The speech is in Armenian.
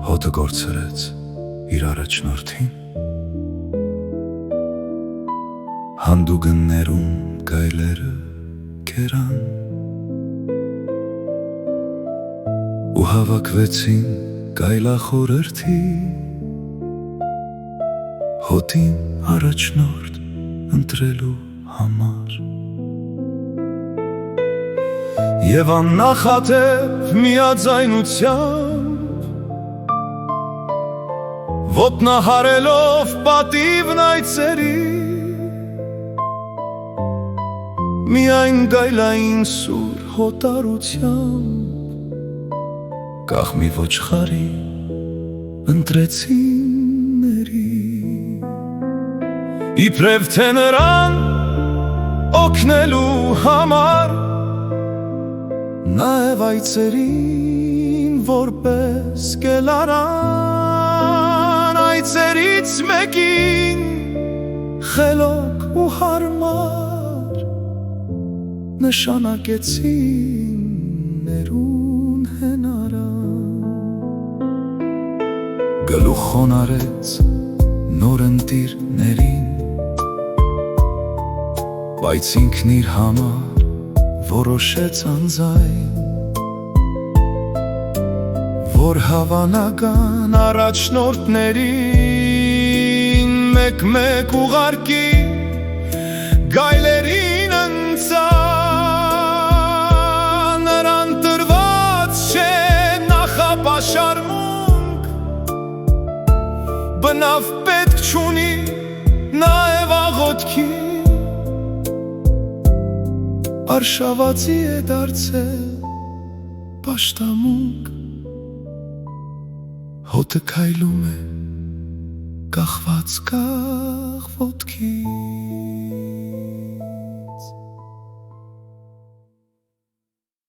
Հոտը գործրեց իր առաջնորդին, հանդուգններում գայլերը կերան ու հավաքվեցին գայլախորհրդի հոտին առաջնորդ ընտրելու համար և աննախադեպ միաձայնությամբ ոտնահարելով պատիվն այծերի միայն գայլային սուր հոտարությամբ կախմի ոչխարի ընտրեցին ների իբրև թե նրան օգնելու համար նաև այծերին որպես կելարան այծերից մեկին խելոք ու հարմար նշանակեցին ներուն հենարան գլուխ խոնարեց նոր ընտիրներին բայց ինքն իր համար որոշեց անձայն որ հավանական առաջնորդներին մեկ-մեկ ուղարկի գայլերին ընծա նրան տրված չէ նախապաշարմունք բնավ պետք չունի նաև աղոթքի արշավացի է դարձել պաշտամունք հոտը քայլում է կախված ոտքի